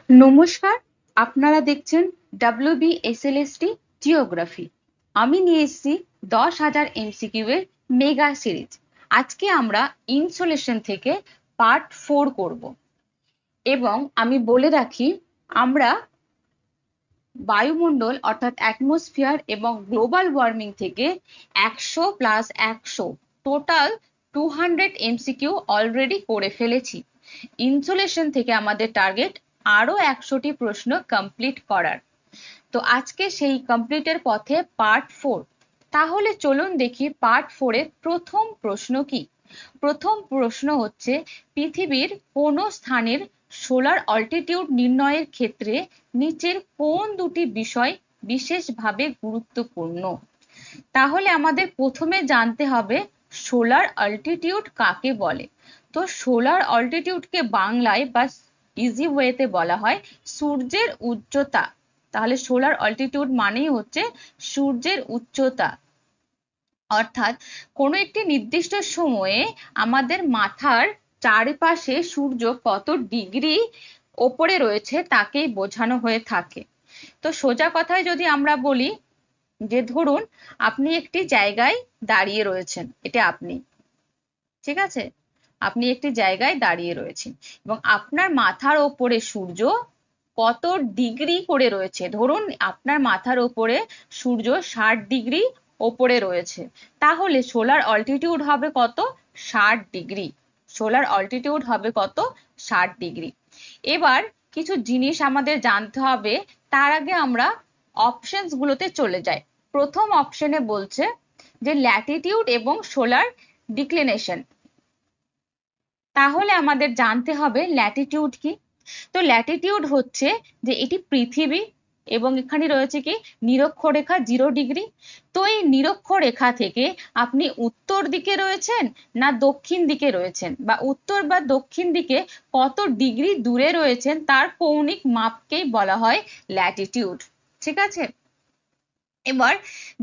নমস্কার, আপনারা দেখছেন WBSLST জিওগ্রাফি। আমি নিয়ে এসেছি 10,000 MCQ এর মেগা সিরিজ। আজকে আমরা ইনসোলেশন থেকে পার্ট 4 করব এবং আমি বলে রাখি, আমরা বায়ুমণ্ডল অর্থাৎ অ্যাটমসফিয়ার এবং গ্লোবাল ওয়ার্মিং থেকে 100 প্লাস 100 টোটাল 200 MCQ অলরেডি করে ফেলেছি। ইনসোলেশন থেকে আমাদের টার্গেট আরো 100টি প্রশ্ন কমপ্লিট করার। তো আজকে সেই কমপ্লিটের পথে পার্ট 4। তাহলে চলুন দেখি পার্ট 4 এর প্রথম প্রশ্ন কি। প্রথম প্রশ্ন হচ্ছে, পৃথিবীর কোন স্থানের সোলার অল্টিটিউড নির্ণয়ের ক্ষেত্রে নিচের কোন দুটি বিষয় বিশেষভাবে গুরুত্বপূর্ণ। তাহলে আমাদের প্রথমে জানতে হবে সোলার অল্টিটিউড কাকে বলে। তো সোলার অল্টিটিউডকে বাংলায় বা ইজি ওয়েতে বলা হয় সূর্যের উচ্চতা। তাহলে সোলার অল্টিটিউড মানেই হচ্ছে সূর্যের উচ্চতা, অর্থাৎ কোনো একটি নির্দিষ্ট সময়ে আমাদের মাথার চারপাশে সূর্য কত ডিগ্রি ওপরে রয়েছে তাকেই বোঝানো হয়ে থাকে। তো সোজা কথায় যদি আমরা বলি যে ধরুন আপনি একটি জায়গায় দাঁড়িয়ে রয়েছেন, এটা আপনি, ঠিক আছে, আপনি একটি জায়গায় দাঁড়িয়ে রয়েছেন এবং আপনার মাথার ওপরে সূর্য কত ডিগ্রি করে রয়েছে। ধরুন আপনার মাথার ওপরে সূর্য 60 ডিগ্রি ওপরে রয়েছে, তাহলে সোলার অল্টিটিউড হবে কত? 60 ডিগ্রি। সোলার অল্টিটিউড হবে কত? 60 ডিগ্রি। এবার কিছু জিনিস আমাদের জানতে হবে, তার আগে আমরা অপশনস গুলোতে চলে যাই। প্রথম অপশনে বলছে যে ল্যাটিটিউড এবং সোলার ডিক্লিনেশন। তাহলে আমাদের জানতে হবে ল্যাটিটিউড কি। তো ল্যাটিটিউড হচ্ছে যে এটি পৃথিবী এবং এখানে রয়েছে কি নিরক্ষরেখা 0 ডিগ্রি। তো এই নিরক্ষরেখা থেকে আপনি উত্তর দিকে রয়েছেন না দক্ষিণ দিকে রয়েছেন, বা উত্তর বা দক্ষিণ দিকে কত ডিগ্রি দূরে রয়েছেন তার কৌণিক মাপকেই বলা হয় ল্যাটিটিউড। ঠিক আছে, এবার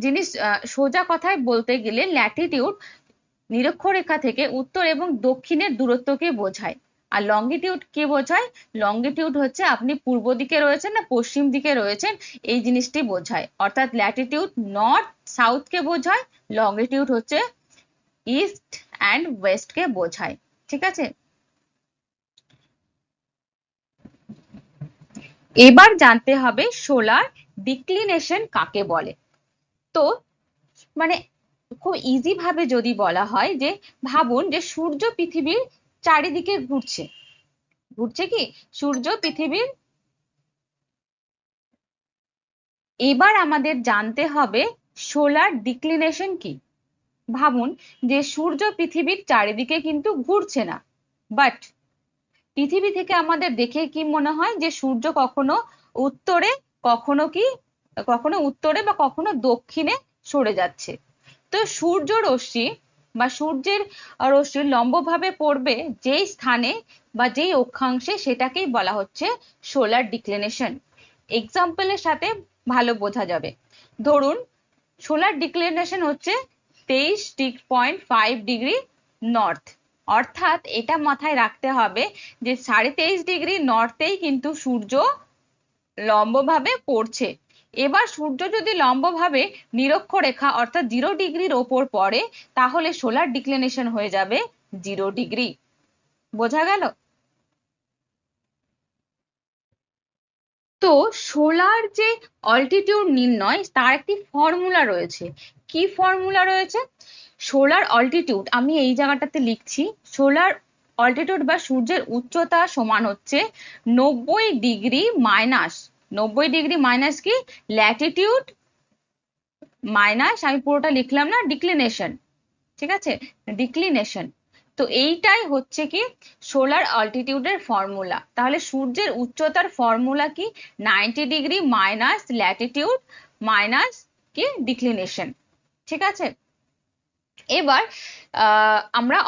জিনিস সোজা কথায় বলতে গেলে ল্যাটিটিউড নিরক্ষরেখা থেকে উত্তর এবং দক্ষিণের দূরত্বকে বোঝায়। আর লঙ্গিটিউড কে বোঝায়? লঙ্গিটিউড হচ্ছে আপনি পূর্ব দিকে রয়েছেন না পশ্চিম দিকে রয়েছেন, এই জিনিসটি বোঝায়। অর্থাৎ ল্যাটিটিউড নর্থ সাউথ কে বোঝায়, লঙ্গিটিউড হচ্ছে ইস্ট অ্যান্ড ওয়েস্ট কে বোঝায়। ঠিক আছে, এবার জানতে হবে সোলার ডিক্লিনেশন কাকে বলে। তো মানে খুব ইজি ভাবে যদি বলা হয় যে ভাবুন যে সূর্য পৃথিবীর চারিদিকে ঘুরছে। ঘুরছে কি? সূর্য পৃথিবীর। এবার আমাদের জানতে হবে সোলার ডিক্লিনেশন কি। ভাবুন যে সূর্য পৃথিবীর চারিদিকে কিন্তু ঘুরছে না, বাট পৃথিবী থেকে আমাদের দেখে কি মনে হয় যে সূর্য কখনো উত্তরে, কখনো কি কখনো উত্তরে বা কখনো দক্ষিণে সরে যাচ্ছে। তো সূর্য রশ্মি বা সূর্যের রশ্মি লম্বভাবে পড়বে যেই স্থানে বা যেই অক্ষাংশে, সেটাকেই বলা হচ্ছে সোলার ডিক্লিনেশন। এক্সাম্পলের সাথে ভালো বোঝা যাবে। ধরুন সোলার ডিক্লিনেশন হচ্ছে 23.5 ডিগ্রি নর্থ। অর্থাৎ এটা মাথায় রাখতে হবে যে 23.5 ডিগ্রি নর্থেই কিন্তু সূর্য লম্বভাবে পড়ছে। এবার সূর্য যদি লম্বভাবে নিরক্ষরেখা অর্থাৎ 0 ডিগ্রির ওপর পড়ে, তাহলে সোলার ডিক্লিনেশন হয়ে যাবে 0 ডিগ্রি। বোঝা গেল? তো সোলার যে অল্টিটিউড নির্ণয় তার একটি ফর্মুলা রয়েছে। কি ফর্মুলা রয়েছে? সোলার অল্টিটিউড, আমি এই জায়গাটাতে লিখছি, সোলার অল্টিটিউড বা সূর্যের উচ্চতা সমান হচ্ছে 90 ডিগ্রি মাইনাস, 90 ডিগ্রি মাইনাস কি ল্যাটিটিউড মাইনাস, আমি পুরোটা লিখলাম না, ডিক্লিনেশন। ঠিক আছে, ডিক্লিনেশন। তো এইটাই হচ্ছে কি সোলার অল্টিটিউডের ফর্মুলা। তাহলে সূর্যের উচ্চতার ফর্মুলা কি? 90 ডিগ্রি মাইনাস ল্যাটিটিউড মাইনাস কি ডিক্লিনেশন। ঠিক আছে, এবার আমরা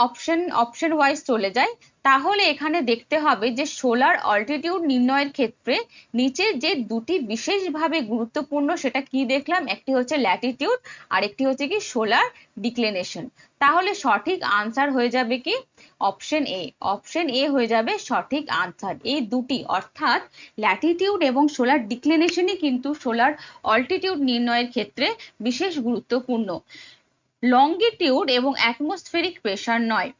অপশন ওয়াইজ চলে যাই। তাহলে এখানে দেখতে হবে যে সোলার অল্টিটিউড নির্ণয়ের ক্ষেত্রে নিচে যে দুটি বিশেষভাবে গুরুত্বপূর্ণ সেটা কি দেখলাম, একটি হচ্ছে ল্যাটিটিউড আর একটি হচ্ছে কি সোলার ডিক্লিনেশন। তাহলে সঠিক আনসার হয়ে যাবে কি অপশন এ। অপশন এ হয়ে যাবে সঠিক আনসার। এই দুটি অর্থাৎ ল্যাটিটিউড এবং সোলার ডিক্লিনেশনই কিন্তু সোলার অল্টিটিউড নির্ণয়ের ক্ষেত্রে বিশেষ গুরুত্বপূর্ণ, লঙ্গিটিউড এবং অ্যাটমসফেরিক প্রেসার নয়।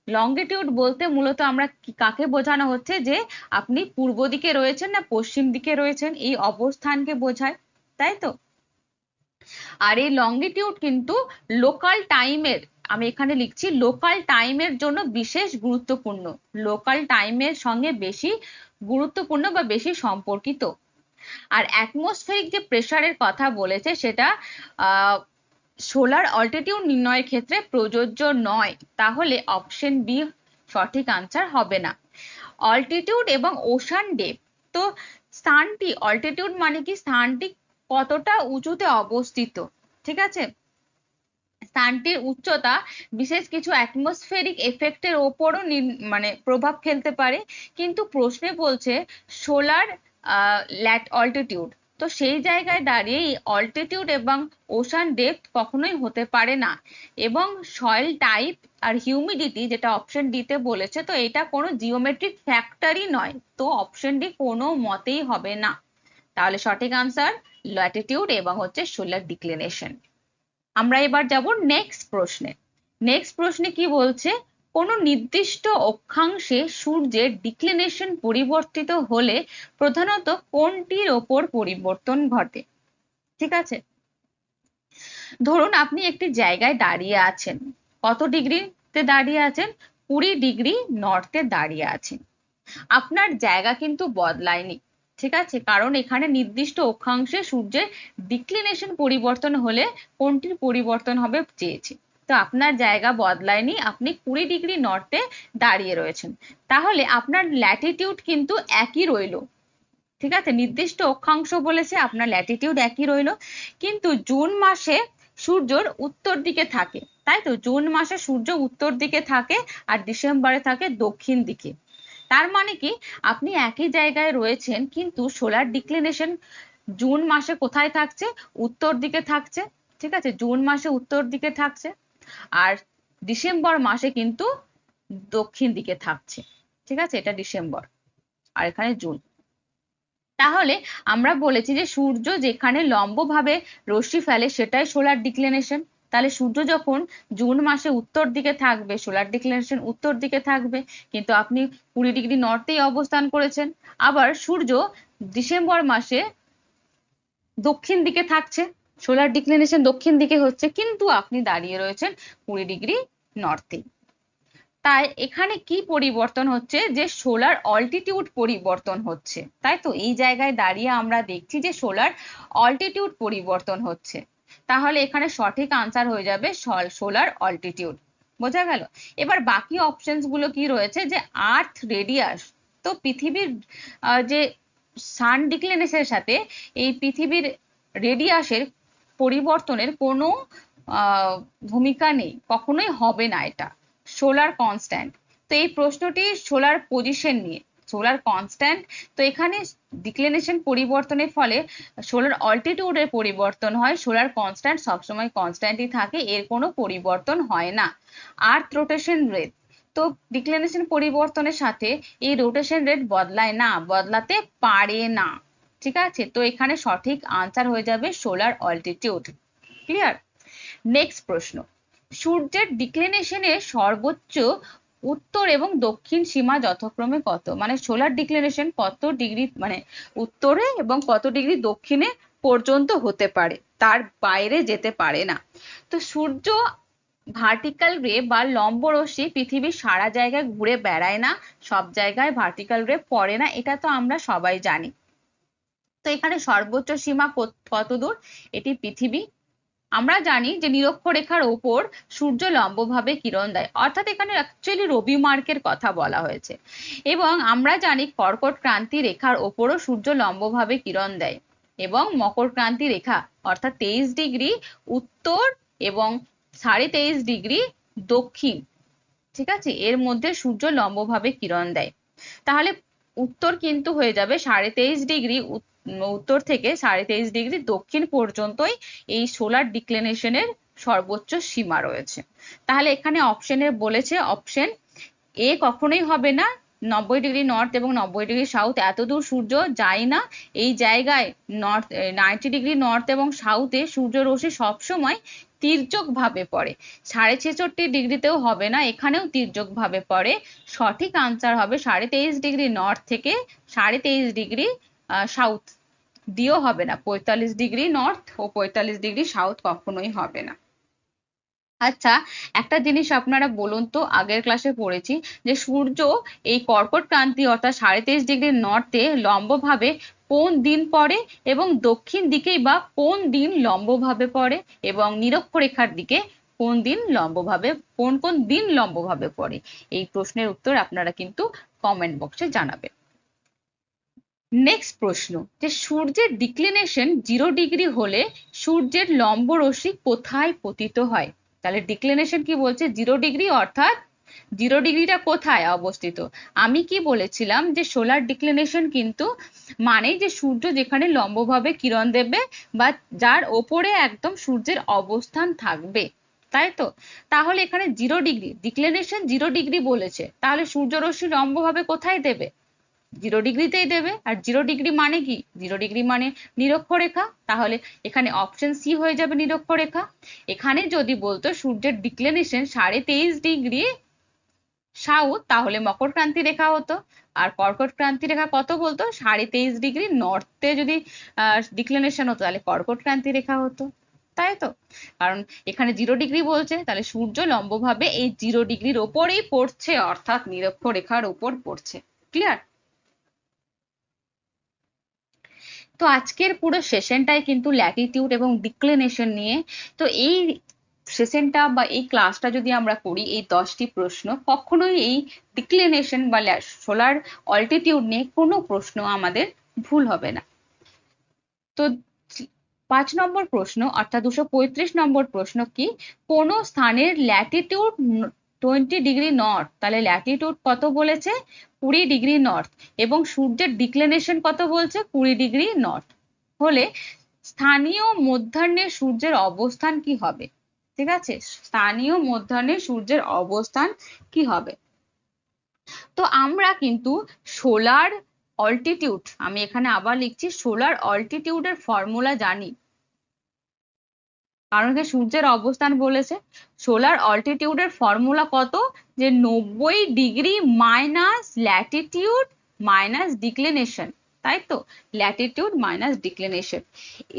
লঙ্গিটিউড বলতে মূলত আমরা কাকে বোঝানো হচ্ছে, যে আপনি পূর্ব দিকে রয়েছেন না পশ্চিম দিকে রয়েছেন এই অবস্থানকে বোঝায়, তাই তো। আর এই লঙ্গিটিউড কিন্তু লোকাল টাইমের, আমি এখানে লিখছি লোকাল টাইমের জন্য বিশেষ গুরুত্বপূর্ণ, লোকাল টাইমের সঙ্গে বেশি গুরুত্বপূর্ণ বা বেশি সম্পর্কিত। আর অ্যাটমসফেরিক যে প্রেসারের কথা বলেছে সেটা সোলার অল্টিটিউড নির্ণয়ের ক্ষেত্রে প্রযোজ্য নয়। তাহলে অপশন বি সঠিক আনসার হবে না। অল্টিটিউড এবং ওশান ডেপথ, তো স্থানটি, অল্টিটিউড মানে কি স্থানটি কতটা উঁচুতে অবস্থিত, ঠিক আছে। স্থানটির উচ্চতা বিশেষ কিছু অ্যাটমসফেরিক এফেক্টের ওপরও মানে প্রভাব ফেলতে পারে, কিন্তু প্রশ্নে বলছে সোলার অল্টিটিউড, তো সেই জায়গায় দাঁড়িয়ে এই অল্টিটিউড এবং ওশান ডেপথ কখনোই হতে পারে না। এবং সয়েল টাইপ আর হিউমিডিটি যেটা অপশন ডিতে বলেছে, তো এটা কোনো জিওমেট্রিক ফ্যাক্টরই নয়, তো অপশন ডি কোনো মতেই হবে না। তাহলে সঠিক আনসার ল্যাটিটিউড এবং হচ্ছে সোলার ডিক্লিনেশন। আমরা এবার যাব নেক্সট প্রশ্নে। নেক্সট প্রশ্নে কি বলছে, কোনো নির্দিষ্ট অক্ষাংশে সূর্যের ডিক্লিনেশন পরিবর্তিত হলে প্রধানত কোনটির ওপর পরিবর্তন ঘটে, ঠিক আছে। ধরুন আপনি একটি জায়গায় দাঁড়িয়ে আছেন, কত ডিগ্রিতে দাঁড়িয়ে আছেন, 20 ডিগ্রি নর্থে দাঁড়িয়ে আছেন। আপনার জায়গা কিন্তু বদলায়নি, ঠিক আছে, কারণ এখানে নির্দিষ্ট অক্ষাংশে সূর্যের ডিক্লিনেশন পরিবর্তন হলে কোনটির পরিবর্তন হবে চেয়েছে। তো আপনার জায়গা বদলায়নি, আপনি 20 ডিগ্রি নর্থে দাঁড়িয়ে রয়েছেন, তাহলে আপনার ল্যাটিটিউড কিন্তু একই রইলো, ঠিক আছে। নির্দিষ্ট অক্ষাংশ বলেছে, আপনার ল্যাটিটিউড একই রইলো, কিন্তু জুন মাসে সূর্যর উত্তর দিকে থাকে, তাই তো, জুন মাসে সূর্য উত্তর দিকে থাকে আর ডিসেম্বরে থাকে দক্ষিণ দিকে। তার মানে কি আপনি একই জায়গায় রয়েছেন, কিন্তু সোলার ডিক্লিনেশন জুন মাসে কোথায় থাকছে, উত্তর দিকে থাকছে, ঠিক আছে, জুন মাসে উত্তর দিকে থাকছে, আর ডিসেম্বর মাসে কিন্তু দক্ষিণ দিকে থাকছে, ঠিক আছে, এটা ডিসেম্বর আর এখানে জুন। তাহলে আমরা বলেছি যে সূর্য যেখানে লম্বভাবে রশ্মি ফেলে সেটাই সোলার ডিক্লিনেশন। তাহলে সূর্য যখন জুন মাসে উত্তর দিকে থাকবে, সোলার ডিক্লিনেশন উত্তর দিকে থাকবে, কিন্তু আপনি 20 ডিগ্রি নর্থেই অবস্থান করেছেন। আবার সূর্য ডিসেম্বর মাসে দক্ষিণ দিকে থাকছে, সোলার ডিক্লিনেশন দক্ষিণ দিকে হচ্ছে, কিন্তু আপনি দাঁড়িয়ে রয়েছেন 20 ডিগ্রি নর্থে। তাই এখানে কি পরিবর্তন হচ্ছে, যে সোলার অল্টিটিউড পরিবর্তন হচ্ছে, তাই তো, এই জায়গায় দাঁড়িয়ে আমরা দেখছি যে সোলার অল্টিটিউড পরিবর্তন হচ্ছে। তাহলে এখানে সঠিক আনসার হয়ে যাবে সোলার অল্টিটিউড। বোঝা গেল। এবার বাকি অপশনস গুলো কি রয়েছে, যে আর্থ রেডিয়াস, তো পৃথিবীর যে সান ডিক্লিনেশনের সাথে এই পৃথিবীর রেডিয়াসের পরিবর্তনের কোনো ভূমিকা নেই, কখনোই হবে না এটা সোলার কনস্ট্যান্ট। তো এই প্রশ্নটি সোলার পজিশন নিয়ে, সোলার কনস্ট্যান্ট, তো এখানে ডিক্লিনেশন পরিবর্তনের ফলে সোলার অল্টিটিউডের পরিবর্তন হয়, সোলার কনস্ট্যান্ট সবসময় কনস্ট্যান্টই থাকে, এর কোনো পরিবর্তন হয় না। আর্থ রোটেশন রেট, তো ডিক্লিনেশন পরিবর্তনের সাথে এই রোটেশন রেট বদলায় না, বদলাতে পারে না, ঠিক আছে। তো এখানে সঠিক আনসার হয়ে যাবে সোলার অল্টিটিউড। ক্লিয়ার। নেক্সট প্রশ্ন, সূর্যের ডিক্লিনেশনের সর্বোচ্চ উত্তর এবং দক্ষিণ সীমা যথাক্রমে কত, মানে সোলার ডিক্লিনেশন কত ডিগ্রি, মানে উত্তরে এবং কত ডিগ্রি দক্ষিণে পর্যন্ত হতে পারে, তার বাইরে যেতে পারে না। তো সূর্য ভার্টিক্যাল রে বা লম্ব রশ্মি পৃথিবীর সারা জায়গায় ঘুরে বেড়ায় না, সব জায়গায় ভার্টিক্যাল রে পড়ে না, এটা তো আমরা সবাই জানি। তো এখানে সর্বোচ্চ সীমা কত দূর, এটি পৃথিবী। আমরা জানি যে নিরক্ষরেখার ওপর সূর্য লম্বভাবে কিরণ দেয়, অর্থাৎ এখানে অ্যাকচুয়ালি রবি মার্কের কথা বলা হয়েছে। এবং আমরা জানি কর্কট ক্রান্তি রেখার ওপরও সূর্য লম্বভাবে কিরণ দেয়, এবং মকর ক্রান্তি রেখা অর্থাৎ 23 ডিগ্রি উত্তর এবং 23.5 ডিগ্রি দক্ষিণ, ঠিক আছে, এর মধ্যে সূর্য লম্বভাবে কিরণ দেয়। তাহলে উত্তর কিন্তু হয়ে যাবে 23.5 ডিগ্রি, উত্তর থেকে 23.5 ডিগ্রি দক্ষিণ পর্যন্তই এই সোলার ডিক্লিনেশনের সর্বোচ্চ সীমা রয়েছে। তাহলে এখানে অপশনের বলেছে অপশন এ কখনোই হবে না। 90 ডিগ্রি নর্থ এবং 90 ডিগ্রি সাউথ এতদূর সূর্য যায় না। এই জায়গায় নর্থ 90 ডিগ্রি নর্থ এবং সাউথে সূর্য রশ্মি সবসময় তির্যক ভাবে পড়ে। 66.5 ডিগ্রিতেও হবে না, এখানেও তির্যক ভাবে পড়ে। সঠিক আনসার হবে 23.5 ডিগ্রি নর্থ থেকে 23.5 ডিগ্রি সাউথ দিয়েও হবে না। 45 ডিগ্রি নর্থ ও 45 ডিগ্রি সাউথ কখনোই হবে না। আচ্ছা, একটা জিনিস আপনারা বলুন তো, আগের ক্লাসে পড়েছি যে সূর্য এই কর্কট ক্রান্তি অর্থাৎ 23.5 ডিগ্রি নর্থে লম্বভাবে কোন দিন পড়ে এবং দক্ষিণ দিকেই বা কোন দিন লম্বভাবে পড়ে, এবং নিরক্ষরেখার দিকে কোন দিন লম্বভাবে, কোন কোন দিন লম্বভাবে পড়ে। এই প্রশ্নের উত্তর আপনারা কিন্তু কমেন্ট বক্সে জানাবেন। নেক্সট প্রশ্ন, যে সূর্যের ডিক্লিনেশন 0 ডিগ্রি হলে সূর্যের লম্ব রশ্মি কোথায় পতিত হয়? তাহলে ডিক্লিনেশন কি বলছে? 0 ডিগ্রি, অর্থাৎ 0 ডিগ্রিটা কোথায় অবস্থিত? আমি কি বলেছিলাম যে সোলার ডিক্লিনেশন কিন্তু মানে যে সূর্য যেখানে লম্বভাবে কিরণ দেবে বা যার ওপরে একদম সূর্যের অবস্থান থাকবে, তাই তো? তাহলে এখানে 0 ডিগ্রি ডিক্লিনেশন 0 ডিগ্রি বলেছে, তাহলে সূর্য রশ্মি লম্বভাবে কোথায় দেবে? 0 ডিগ্রিতেই দেবে। আর 0 ডিগ্রি মানে কি? 0 ডিগ্রি মানে নিরক্ষরেখা, তাহলে এখানে অপশন সি হয়ে যাবে নিরক্ষরেখা। এখানে যদি বলতো সূর্যের ডিক্লিনেশন 23.5 ডিগ্রি সাউথ, তাহলে মকর ক্রান্তি রেখা হতো। আর কর্কট ক্রান্তি রেখা কত বলতো? 23.5 ডিগ্রি নর্থে যদি ডিক্লিনেশন হতো তাহলে কর্কট ক্রান্তি রেখা হতো, তাই তো? কারণ এখানে 0 ডিগ্রি বলছে, তাহলে সূর্য লম্বভাবে এই 0 ডিগ্রির ওপরেই পড়ছে, অর্থাৎ নিরক্ষরেখার ওপর পড়ছে। ক্লিয়ার? তো আজকের পুরো সেশনটাই কিন্তু ল্যাটিটিউড এবং ডিক্লিনেশন নিয়ে। তো এই সেশনটা বা এই ক্লাসটা যদি আমরা করি, এই 10টি প্রশ্ন, কখনোই এই ডিক্লিনেশন বা সোলার অল্টিটিউড নিয়ে কোনো প্রশ্ন আমাদের ভুল হবে না। তো 5 নম্বর প্রশ্ন অর্থাৎ 235 নম্বর প্রশ্ন কি? কোন স্থানের ল্যাটিটিউড 20 ডিগ্রি নর্থ, তাহলে ল্যাটিটিউড কত বলেছে? 20 ডিগ্রি নর্থ, এবং সূর্যের ডিক্লিনেশন কত বলছে? 20 ডিগ্রি নর্থ হলে স্থানীয় মধ্যাহ্নে সূর্যের অবস্থান কি হবে? ঠিক আছে, স্থানীয় মধ্যাহ্নে সূর্যের অবস্থান কি হবে? তো আমরা কিন্তু সোলার অল্টিটিউড, আমি এখানে আবার লিখছি, সোলার অল্টিটিউডের ফর্মুলা জানি, কারণ কি সূর্যের অবস্থান বলেছে। সোলার অল্টিটিউডের ফর্মুলা কত? যে 90 degree minus latitude minus declination, তাই তো? Latitude minus declination.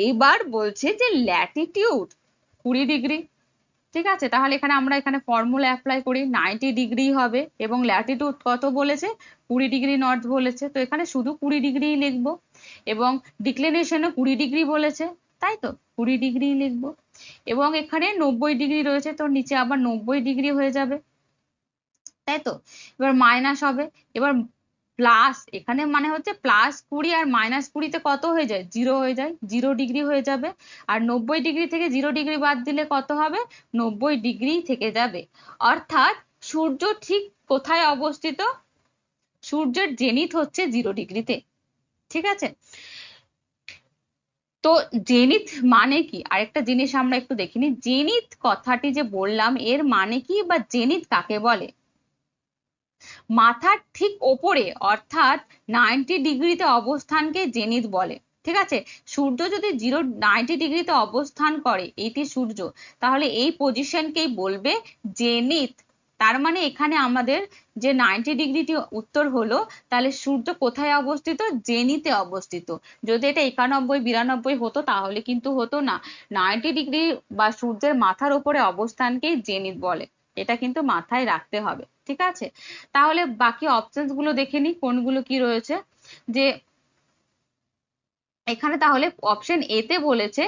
এবার বলছে যে ল্যাটিটিউড 20 ডিগ্রি, ঠিক আছে? তাহলে আমরা এখানে ফর্মুলা অ্যাপ্লাই করি, 90 ডিগ্রি হবে এবং ল্যাটিটিউড কত বলেছে? 20 ডিগ্রি নর্থ বলেছে, তো এখানে শুধু 20 ডিগ্রি লিখবো, এবং ডিক্লিনেশনও 20 ডিগ্রি বলেছে, তাই তো? 20 ডিগ্রি লিখবো, এবং এখানে 90 ডিগ্রি রয়েছে, তো নিচে আবার 90 ডিগ্রি হয়ে যাবে, তাই তো? এবার মাইনাস হবে, এবার প্লাস, এখানে মানে হচ্ছে +20 আর -20তে কত হয়ে যায়? 0 হয়ে যায়, 0 ডিগ্রি হয়ে যাবে। আর 90 ডিগ্রি থেকে 0 ডিগ্রি বাদ দিলে কত হবে? 90 ডিগ্রি থেকে যাবে। অর্থাৎ সূর্য ঠিক কোথায় অবস্থিত? সূর্যের জেনিথ হচ্ছে 0 ডিগ্রিতে, ঠিক আছে? তো জেনিথ মানে কি? আরেকটা জিনিস আমরা একটু দেখিনি, জেনিথ কথাটি যে বললাম এর মানে কি বা জেনিথ কাকে বলে? মাথার ঠিক ওপরে অর্থাৎ 90 ডিগ্রিতে অবস্থানকে জেনিথ বলে, ঠিক আছে? সূর্য যদি 90 ডিগ্রিতে অবস্থান করে, এটি সূর্য, তাহলে এই পজিশনকেই বলবে জেনিথ। তার মানে এখানে আমাদের যে 90 ডিগ্রিটি উত্তর হলো, তাহলে সূর্য কোথায় অবস্থিত? জেনিথে অবস্থিত। যদি এটা 91 92 হতো তাহলে কিন্তু হতো না। 90 ডিগ্রি বা সূর্যের মাথার উপরে অবস্থানকেই জেনিথ বলে, এটা কিন্তু মাথায় রাখতে হবে, ঠিক আছে? তাহলে বাকি অপশনস গুলো দেখে নিই কোনগুলো কি রয়েছে। যে এখানে তাহলে অপশন এ তে বলেছে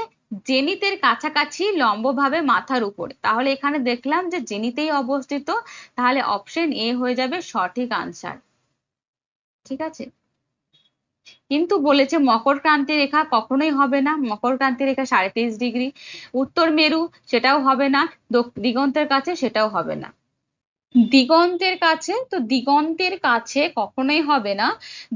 জেনিথের কাছাকাছি লম্বভাবে মাথার উপরে, তাহলে এখানে দেখলাম যে জেনিথেই অবস্থিত, তাহলে অপশন এ হয়ে যাবে সঠিক আনসার, ঠিক আছে? কিন্তু বলেছে মকর ক্রান্তি রেখা কখনোই হবে না, মকর ক্রান্তি রেখা 23.5 ডিগ্রি, উত্তর মেরু সেটাও হবে না, দিগন্তের কাছে সেটাও হবে না। দিগন্তের কাছে, তো দিগন্তের কাছে কখনোই হবে না।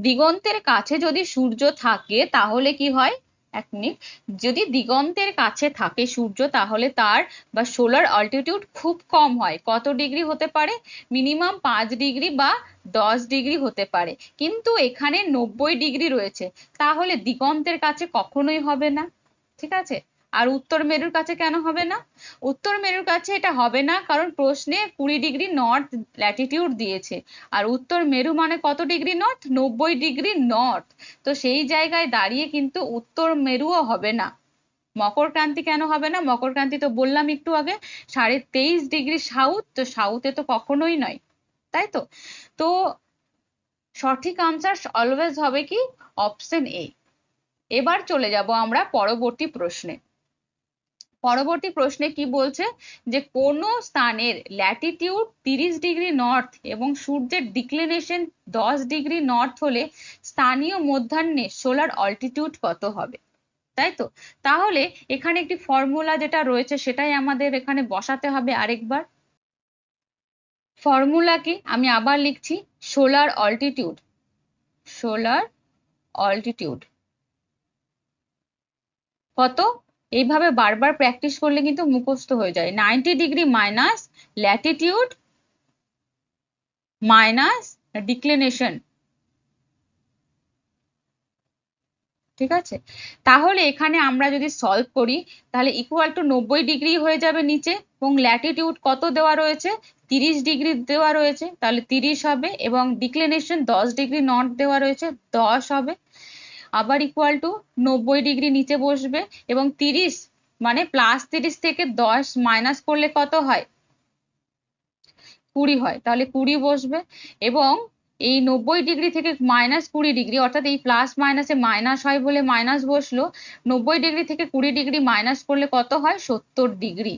দিগন্তের কাছে যদি সূর্য থাকে তাহলে কি হয়, এক মিনিট, যদি দিগন্তের কাছে থাকে সূর্য তাহলে তার বা সোলার অল্টিটিউড খুব কম হয়। কত ডিগ্রি হতে পারে? মিনিমাম 5 ডিগ্রি বা 10 ডিগ্রি হতে পারে। কিন্তু এখানে 90 ডিগ্রি রয়েছে, তাহলে দিগন্তের কাছে কখনোই হবে না। ঠিক আছে। আর উত্তর মেরুর কাছে কেন হবে না? উত্তর মেরুর কাছে এটা হবে না কারণ প্রশ্নে 20 ডিগ্রি নর্থ ল্যাটিটিউড দিয়েছে, আর উত্তর মেরু মানে কত ডিগ্রি নর্থ? 90 degree north. তো সেই জায়গায় দাঁড়িয়ে কিন্তু উত্তর মেরুও হবে না। মকরক্রান্তি কেন হবে না? মকরক্রান্তি তো বললাম একটু আগে 23.5 ডিগ্রি সাউথ, তো সাউথে তো কখনোই নয়, তাই তো। তো সঠিক আনসার অলওয়েজ হবে কি? Option A. এবার চলে যাব আমরা পরবর্তী প্রশ্নে। পরবর্তী প্রশ্নে কি বলছে, যে কোন স্থানের ল্যাটিটিউড 30 ডিগ্রি নর্থ এবং সূর্যের ডিক্লিনেশন 10 ডিগ্রি নর্থ হলে স্থানীয় মধ্যাহ্নে সোলার অল্টিটিউড কত হবে? তাই তো। তাহলে এখানে একটি ফর্মুলা যেটা রয়েছে সেটাই আমাদের এখানে বসাতে হবে আরেকবার। ফর্মুলা কি আমি আবার লিখছি, সোলার অল্টিটিউড, সোলার অল্টিটিউড কত? এইভাবে বারবার প্র্যাকটিস করলে কিন্তু মুখস্থ হয়ে যায়। 90 ডিগ্রি মাইনাস ল্যাটিটিউড মাইনাস ডিক্লিনেশন। ঠিক আছে। তাহলে এখানে আমরা যদি সলভ করি তাহলে ইকুয়াল টু 90 ডিগ্রি হয়ে যাবে নিচে, এবং ল্যাটিটিউড কত দেওয়া রয়েছে? 30 ডিগ্রি দেওয়া রয়েছে, তাহলে 30 হবে, এবং ডিক্লিনেশন 10 ডিগ্রি নর্থ দেওয়া রয়েছে, 10 হবে। আবার ইকুয়াল টু 90 ডিগ্রি নিচে বসবে, এবং 30 মানে +30 থেকে 10 মাইনাস করলে কত হয়? 20 হয়, তাহলে 20 বসবে। এবং এই 90 ডিগ্রি থেকে -20 ডিগ্রি, অর্থাৎ এই প্লাস মাইনাসে মাইনাস হয় বলে মাইনাস বসলো। 90 ডিগ্রি থেকে 20 ডিগ্রি মাইনাস করলে কত হয়? 70 ডিগ্রি,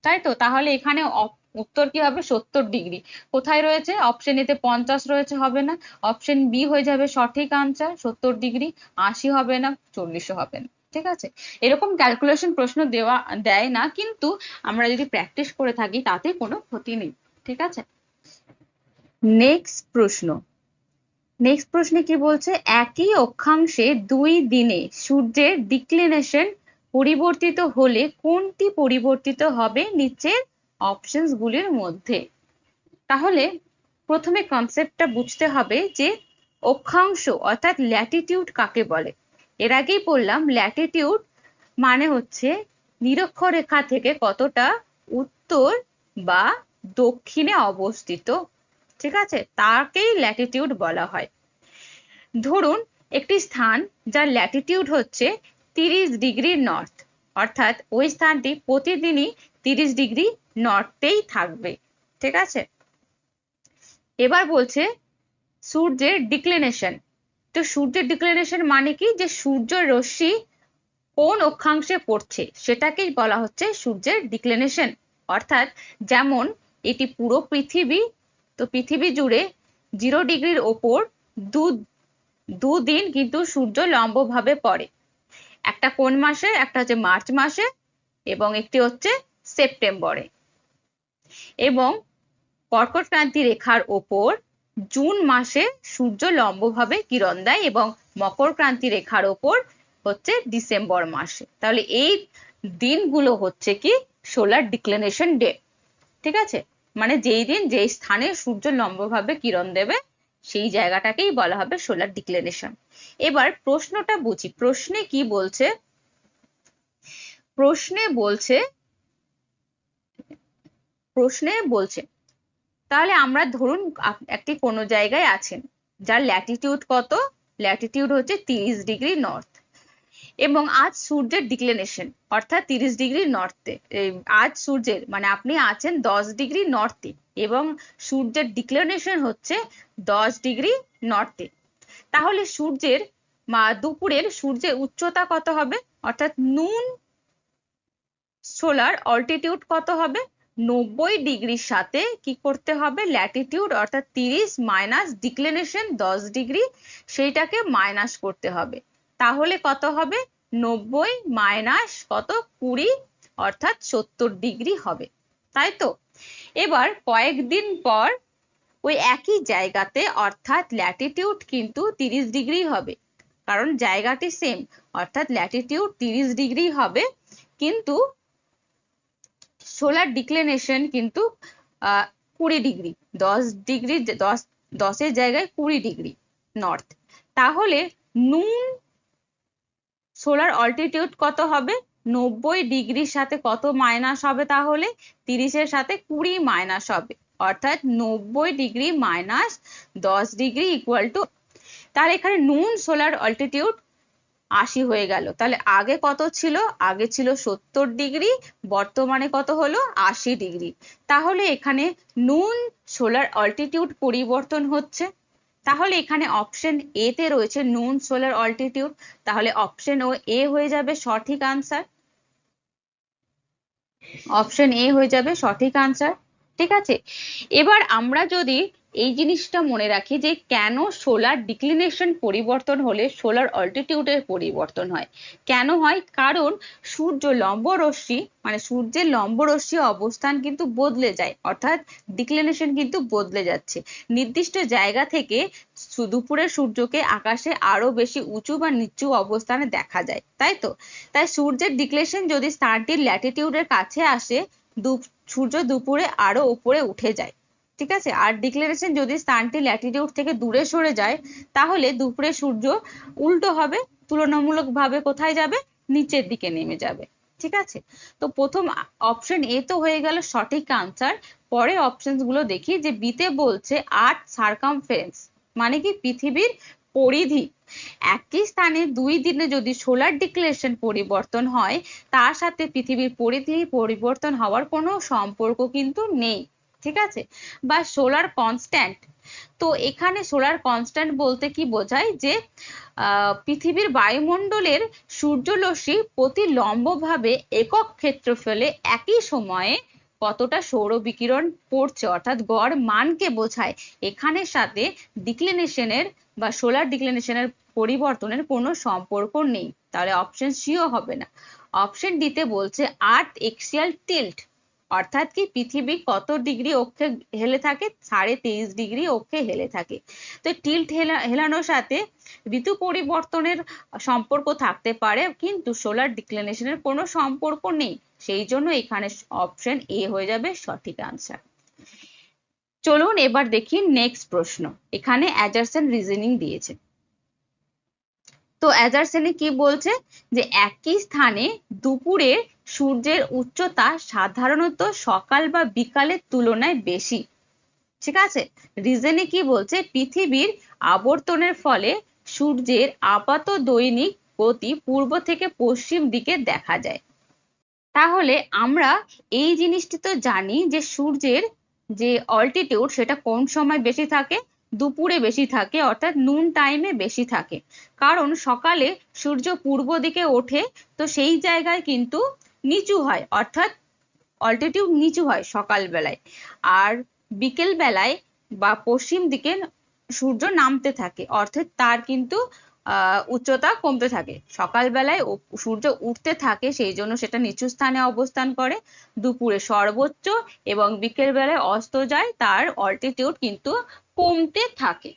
তাই তো। তাহলে এখানে উত্তর কি হবে? 70 ডিগ্রি। কোথায় রয়েছে? অপশন এতে 50 রয়েছে, হবে না। অপশন বি হয়ে যাবে সঠিক আনসার, 70 ডিগ্রি। 80 হবে না, 40ও হবে না। ঠিক আছে। এরকম ক্যালকুলেশন প্রশ্ন দেয় না, কিন্তু আমরা যদি প্র্যাকটিস করে থাকি তাতে কোনো ক্ষতি নেই। ঠিক আছে। নেক্সট প্রশ্ন। নেক্সট প্রশ্নে কি বলছে, একই অক্ষাংশে 2 দিনে সূর্যের ডিক্লিনেশন পরিবর্তিত হলে কোনটি পরিবর্তিত হবে নিচের অপশনস গুলির মধ্যে? তাহলে প্রথমে কনসেপ্টটা বুঝতে হবে যে অক্ষাংশ অর্থাৎ ল্যাটিটিউড কাকে বলে। এর আগেই বললাম ল্যাটিটিউড মানে হচ্ছে নিরক্ষরেখা থেকে কতটা উত্তর বা দক্ষিণে অবস্থিত। ঠিক আছে, তাকেই ল্যাটিটিউড বলা হয়। ধরুন একটি স্থান যার ল্যাটিটিউড হচ্ছে 30 ডিগ্রি নর্থ, অর্থাৎ ওই স্থানটি প্রতিদিনই 30 ডিগ্রি নর্থেই থাকবে। ঠিক আছে। এবার বলছে সূর্যের ডিক্লিনেশন। তো সূর্যের ডিক্লিনেশন মানে কি? যে সূর্যের রশ্মি কোন অক্ষাংশে পড়ছে সেটাকেই বলা হচ্ছে সূর্যের ডিক্লিনেশন। অর্থাৎ যেমন এটি পুরো পৃথিবী, তো পৃথিবী জুড়ে 0 ডিগ্রির ওপর দুদিন কিন্তু সূর্য লম্বভাবে পড়ে। একটা কোন মাসে? একটা হচ্ছে মার্চ মাসে, এবং একটি হচ্ছে সেপ্টেম্বরে। এবং কর্কট ক্রান্তি রেখার ওপর জুন মাসে সূর্য লম্বভাবে কিরণ দেয়, এবং মকর ক্রান্তি রেখার ওপর হচ্ছে ডিসেম্বর মাসে। তাহলে এই দিনগুলো হচ্ছে কি সোলার ডিক্লিনেশন ডে। ঠিক আছে। মানে যেই দিন যেই স্থানে সূর্য লম্বভাবে কিরণ দেবে সেই জায়গাটাকেই বলা হবে সোলার ডিক্লিনেশন। এবার প্রশ্নটা বুঝি, প্রশ্নে কি বলছে? প্রশ্নে বলছে তাহলে আমরা ধরুন একটি কোনো জায়গায় আছেন যার ল্যাটিটিউড কত? ল্যাটিটিউড হচ্ছে 30 ডিগ্রি নর্থ, এবং আজ সূর্যের ডিক্লিনেশন অর্থাৎ 30 ডিগ্রি নর্থে। আজ সূর্যের মানে আপনি আছেন 10 ডিগ্রি নর্থে, এবং সূর্যের ডিক্লিনেশন হচ্ছে 10 ডিগ্রি নর্থে। তাহলে সূর্যের দুপুরের সূর্যের উচ্চতা কত হবে? অর্থাৎ নুন সোলার অল্টিটিউড কত হবে? 90 ডিগ্রির সাথে কি করতে হবে? ল্যাটিটিউড অর্থাৎ 30 মাইনাস ডিক্লিনেশন 10 ডিগ্রি, সেইটাকে মাইনাস করতে হবে। তাহলে কত হবে? 90 মাইনাস কত? 20, অর্থাৎ 70 ডিগ্রি হবে। তাই তো। এবার কয়েকদিন পর ওই একই জায়গাতে অর্থাৎ ল্যাটিটিউড কিন্তু 30 ডিগ্রি হবে, কারণ জায়গাটি সেম, অর্থাৎ ল্যাটিটিউড 30 ডিগ্রি হবে, কিন্তু সোলার ডিক্লিনেশন কিন্তু 20 ডিগ্রি, 10 ডিগ্রি, 10-এর জায়গায় 20 ডিগ্রি নর্থ। তাহলে নুন সোলার অল্টিটিউড কত হবে? 90 ডিগ্রির সাথে কত মাইনাস হবে? তাহলে 30-এর সাথে 20 মাইনাস হবে, অর্থাৎ 90 degree minus 10 degree equal to, তাহলে এখানে নুন সোলার অল্টিটিউড 80 হয়ে গেল। তাহলে আগে কত ছিল? আগে ছিল 70 ডিগ্রি, বর্তমানে কত হলো? 80 ডিগ্রি। তাহলে এখানে নুন সোলার অল্টিটিউড পরিবর্তন হচ্ছে। তাহলে এখানে অপশন এ তে রয়েছে নুন সোলার অল্টিটিউড, তাহলে অপশন এ হয়ে যাবে সঠিক আনসার। অপশন এ হয়ে যাবে সঠিক আনসার। ঠিক আছে, এবার আমরা যদি এই জিনিসটা মনে রাখি যে কেন সোলার ডিক্লিনেশন পরিবর্তন হলে সোলার অল্টিটিউডের পরিবর্তন হয়। কেন হয়? কারণ সূর্য লম্ব রশ্মি, মানে সূর্যের লম্ব রশ্মি অবস্থান কিন্তু বদলে যায়, অর্থাৎ ডিক্লিনেশন কিন্তু বদলে যাচ্ছে। নির্দিষ্ট জায়গা থেকে দুপুরের সূর্যকে আকাশে আরো বেশি উঁচু বা নিচু অবস্থানে দেখা যায়, তাই তো? তাই সূর্যের ডিক্লিনেশন যদি স্থানটির ল্যাটিটিউডের কাছে আসে, সূর্য দুপুরে আরো উপরে উঠে যায়। ঠিক আছে, আর ডিক্লিনেশন যদি স্থানটি ল্যাটিটিউড থেকে দূরে সরে যায়, তাহলে দুপুরে সূর্য উল্টো হবে, তুলনামূলকভাবে কোথায় যাবে? নিচের দিকে নেমে যাবে। ঠিক আছে, তো প্রথম অপশন এ তো হয়ে গেল সঠিক আনসার। পরের অপশন গুলো দেখি, যে বিতে বলছে আর্থ সার্কামফারেন্স, মানে কি? পৃথিবীর পরিধি। একই স্থানে 2 দিনে যদি সোলার ডিক্লিনেশন পরিবর্তন হয়, তার সাথে পৃথিবীর পরিধি পরিবর্তন হওয়ার কোনো সম্পর্ক কিন্তু নেই। ঠিক আছে, বা সোলার কনস্ট্যান্ট। তো এখানে সোলার কনস্ট্যান্ট বলতে কি বোঝায়? যে পৃথিবীর বায়ুমণ্ডলের সূর্যরশ্মি প্রতি লম্বভাবে একক ক্ষেত্রফলে একই সময়ে কতটা সৌর বিকিরণ পড়ছে, অর্থাৎ গড় মানকে বোঝায়। এখানের সাথে ডিক্লিনেশনের বা সোলার ডিক্লিনেশনের পরিবর্তনের কোনো সম্পর্ক নেই, তাহলে অপশন সিও হবে না। অপশন ডিতে বলছে আর্থ এক্সিয়াল টিল্ট, অর্থাৎ কি? পৃথিবী কত ডিগ্রি অক্ষে হেলে থাকে? 23.5 ডিগ্রি অক্ষে হেলে থাকে। তো টিল্ট হেলানোর সাথে ঋতু পরিবর্তনের সম্পর্ক থাকতে পারে, কিন্তু সোলার ডিক্লিনেশনের কোনো সম্পর্ক নেই, সেই জন্য এখানে অপশন এ হয়ে যাবে সঠিক আনসার। চলুন এবার দেখি নেক্সট প্রশ্ন। এখানে অ্যাজারসন রিজনিং দিয়েছে। তো অ্যাজারসনে কি বলছে? যে একই স্থানে দুপুরে সূর্যের উচ্চতা সাধারণত সকাল বা বিকালের তুলনায় বেশি। ঠিক আছে, রিজনে কি বলছে? পৃথিবীর আবর্তনের ফলে সূর্যের আপাত দৈনিক গতি পূর্ব থেকে পশ্চিম দিকে দেখা যায়। তাহলে আমরা এই জিনিসটি তো জানি যে সূর্যের যে অল্টিটিউড সেটা কোন সময় বেশি থাকে? দুপুরে বেশি থাকে, অর্থাৎ নুন টাইমে বেশি থাকে, কারণ সকালে সূর্য পূর্ব দিকে ওঠে, তো সেই জায়গায় কিন্তু নিচু হয়, অর্থাৎ অল্টিটিউড নিচু হয় সকাল বেলায়। আর বিকেল বেলায় বা পশ্চিম দিকে সূর্য নামতে থাকে, অর্থাৎ তার কিন্তু উচ্চতা কমতে থাকে। সকাল বেলায় সূর্য উঠতে থাকে, সেই জন্য সেটা নিচু স্থানে অবস্থান করে। দুপুরে সর্বোচ্চ এবং বিকেল বেলায় অস্ত যায়, তার অল্টিটিউড কিন্তু কমতে থাকে।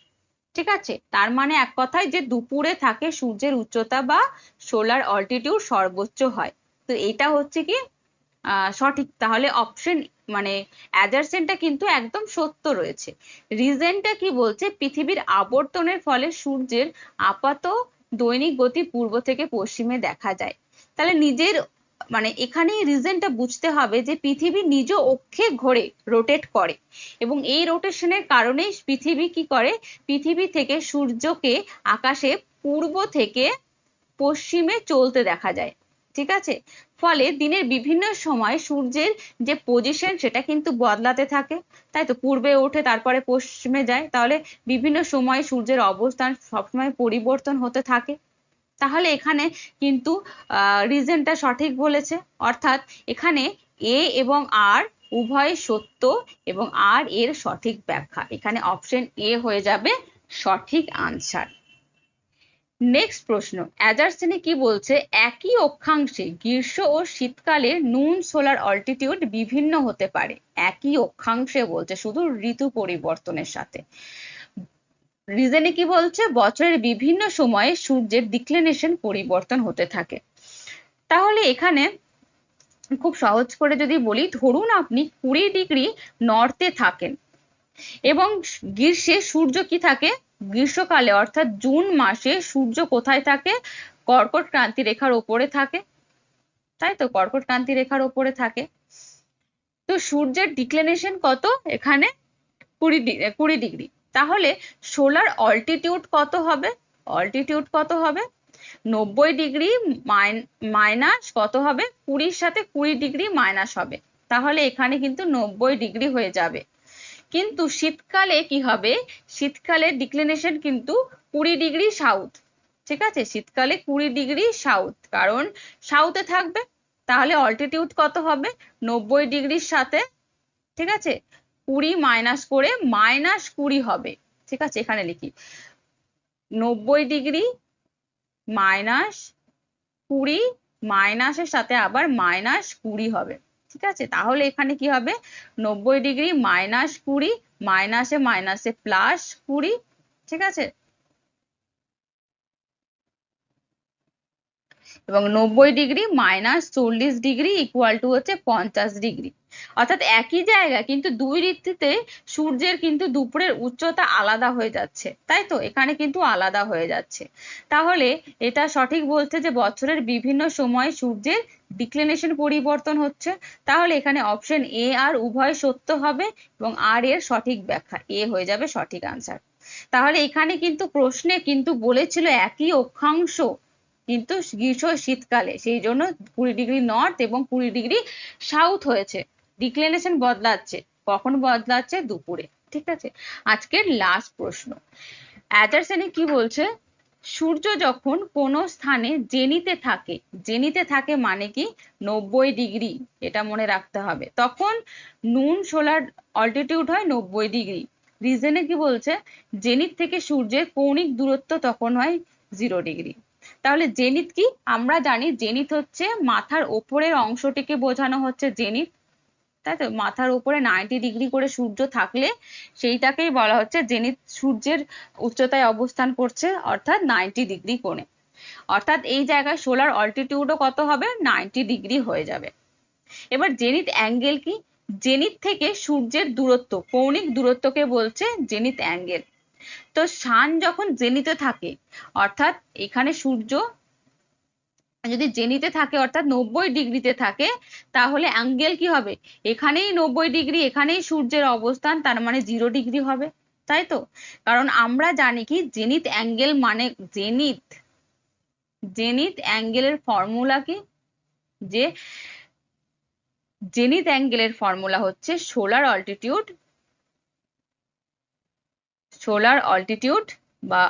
ঠিক আছে, তার মানে এক কথায় যে দুপুরে থাকে সূর্যের উচ্চতা বা সোলার অল্টিটিউড সর্বোচ্চ হয়। তো এটা হচ্ছে কি সঠিক। তাহলে অপশন মানে অ্যাজারসেনটা কিন্তু একদম সত্য রয়েছে। রিজনটা কি বলছে? পৃথিবীর আবর্তনের ফলে সূর্যের আপাত দৈনিক গতি পূর্ব থেকে পশ্চিমে দেখা যায়। তাহলে নিজের মানে এখানে রিজনটা বুঝতে হবে যে পৃথিবী নিজ অক্ষে ঘোরে, রোটেট করে, এবং এই রোটেশনের কারণেই পৃথিবী কি করে? পৃথিবী থেকে সূর্যকে আকাশে পূর্ব থেকে পশ্চিমে চলতে দেখা যায়। ঠিক আছে, ফলে দিনের বিভিন্ন সময় সূর্যের যে পজিশন সেটা কিন্তু বদলাতে থাকে, তাই তো? পূর্বে ওঠে, তারপরে পশ্চিমে যায়, তাহলে বিভিন্ন সময় সূর্যের অবস্থান সবসময় পরিবর্তন হতে থাকে। তাহলে এখানে কিন্তু রিজনটা সঠিক বলেছে, অর্থাৎ এখানে এ এবং আর উভয় সত্য, এবং আর এর সঠিক ব্যাখ্যা। এখানে অপশন এ হয়ে যাবে সঠিক আনসার। নেক্সট প্রশ্ন, অ্যাজারসেনি কি বলছে, একই অক্ষাংশে গ্রীষ্ম ও শীতকালে নুন সোলার অল্টিটিউড বিভিন্ন হতে পারে। একই অক্ষাংশে বলছে, শুধু ঋতু পরিবর্তনের সাথে। রিজনে কি বলছে, বছরের বিভিন্ন সময়ে সূর্যের ডিক্লিনেশন পরিবর্তন হতে থাকে। তাহলে এখানে খুব সহজ করে যদি বলি, ধরুন আপনি 20 ডিগ্রি নর্থে থাকেন এবং গ্রীষ্মে সূর্য কি থাকে, গ্রীষ্মকালে অর্থাৎ জুন মাসে সূর্য কোথায় থাকে, কর্কট ক্রান্তি রেখার ওপরে থাকে, তাই তো, কর্কট ক্রান্তি রেখার ওপরে থাকে। তো সূর্যের ডিক্লিনেশন কত এখানে, 20 ডিগ্রি। তাহলে সোলার অল্টিটিউড কত হবে, অল্টিটিউড কত হবে, 90 ডিগ্রি মাইনাস কত হবে, 20 সাথে 20 ডিগ্রি মাইনাস হবে, তাহলে এখানে কিন্তু 90 ডিগ্রি হয়ে যাবে। কিন্তু শীতকালে কি হবে, শীতকালে ডিক্লিনেশন কিন্তু 20 ডিগ্রি সাউথ, ঠিক আছে, শীতকালে 20 ডিগ্রি সাউথ, কারণ সাউথে থাকবে। তাহলে অল্টিটিউড কত হবে, 90 ডিগ্রির সাথে, ঠিক আছে, 20 মাইনাস করে -20 হবে, ঠিক আছে, এখানে লিখি 90 ডিগ্রি -20 মাইনাসের সাথে আবার -20 হবে, ঠিক আছে। তাহলে এখানে কি হবে, 90 ডিগ্রি -20 মাইনাসে মাইনাসে +20, ঠিক আছে, এবং 90 ডিগ্রি -40 ডিগ্রি ইকুয়াল টু হচ্ছে 50 ডিগ্রি। অর্থাৎ একই জায়গা কিন্তু দুই ঋতুতে সূর্যের কিন্তু দুপুরের উচ্চতা আলাদা হয়ে যাচ্ছে, তাই তো, এখানে কিন্তু আলাদা হয়ে যাচ্ছে। তাহলে এটা সঠিক বলছে যে বছরের বিভিন্ন সময় সূর্যের ডিক্লিনেশন পরিবর্তন হচ্ছে। তাহলে এখানে অপশন এ আর উভয় সত্য হবে এবং আর এর সঠিক ব্যাখ্যা, এ হয়ে যাবে সঠিক আনসার। তাহলে এখানে কিন্তু প্রশ্নে কিন্তু বলেছিল একই অক্ষাংশ কিন্তু গ্রীষ্ম শীতকালে, সেই জন্য 20 ডিগ্রি নর্থ এবং 20 ডিগ্রি সাউথ হয়েছে, ডিক্লিনেশন বদলাচ্ছে, কখন বদলাচ্ছে, দুপুরে, ঠিক আছে। আজকের লাস্ট প্রশ্ন, অ্যাজারসেনি কি বলছে, সূর্য যখন কোনো স্থানে জেনিতে থাকে, জেনিতে থাকে মানে কি 90 ডিগ্রি, এটা মনে রাখতে হবে, তখন নুন সোলার অল্টিটিউড হয় 90 ডিগ্রি। রিজনে কি বলছে, জেনিত থেকে সূর্যের কৌণিক দূরত্ব তখন হয় 0 ডিগ্রি। তাহলে জেনিত কি, আমরা জানি জেনিত হচ্ছে মাথার ওপরের অংশটিকে বোঝানো হচ্ছে জেনিত, তাই তো, মাথার উপরে 90 ডিগ্রি করে সূর্য থাকলে সেইটাকেই বলা হচ্ছে জেনিত, সূর্যের উচ্চতায় অবস্থান করছে অর্থাৎ 90 ডিগ্রি কোণে, অর্থাৎ এই জায়গায় সোলার অল্টিটিউডও কত হবে, 90 ডিগ্রি হয়ে যাবে। এবার জেনিত অ্যাঙ্গেল কি, জেনিত থেকে সূর্যের দূরত্ব, কৌণিক দূরত্বকে বলছে জেনিত অ্যাঙ্গেল। তো সান যখন জেনিতে থাকে, অর্থাৎ এখানে সূর্য যদি জেনিতে থাকে অর্থাৎ 90 ডিগ্রিতে থাকে, তাহলে অ্যাঙ্গেল কি হবে, এখানেই 90 ডিগ্রি, এখানেই সূর্যের অবস্থান, তার মানে 0 ডিগ্রি হবে, তাই তো। কারণ আমরা জানি কি জেনিত অ্যাঙ্গেল মানে, জেনিত, জেনিত অ্যাঙ্গেলের ফর্মুলা কি, যে জেনিত অ্যাঙ্গেলের ফর্মুলা হচ্ছে সোলার অল্টিটিউড, সোলার অল্টিটিউড বা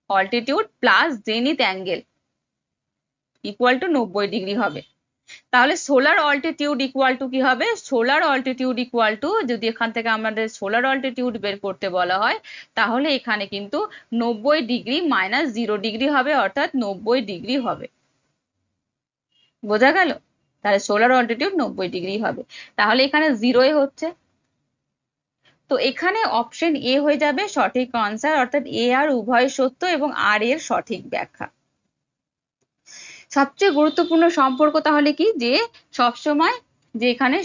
altitude plus Zenit angle equal to 90 degree হবে। তাহলে সোলার অল্টিটিউড ইকুয়াল টু কি হবে, সোলার অল্টিটিউড ইকুয়াল টু, যদি এখান থেকে আমাদের সোলার অল্টিটিউড বের করতে বলা হয়, তাহলে এখানে কিন্তু 90 ডিগ্রি -0 ডিগ্রি হবে, অর্থাৎ 90 ডিগ্রি হবে, বোঝা গেল। তাহলে সোলার অল্টিটিউড 90 ডিগ্রি হবে, তাহলে এখানে 0 হচ্ছে, তো এখানে অপশন এ হয়ে যাবে সঠিক আনসার, অর্থাৎ এ আর উভয় সত্য এবং আর এর সঠিক ব্যাখ্যা। সবচেয়ে গুরুত্বপূর্ণ সম্পর্ক তাহলে কি, যে সবসময় যে এখানে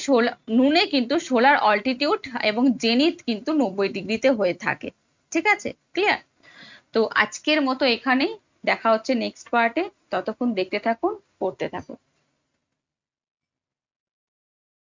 নুনে কিন্তু সোলার অল্টিটিউড এবং জেনিথ কিন্তু 90 ডিগ্রিতে হয়ে থাকে, ঠিক আছে, ক্লিয়ার। তো আজকের মতো এখানেই, দেখা হচ্ছে নেক্সট পার্টে, ততক্ষণ দেখতে থাকুন, পড়তে থাকুন।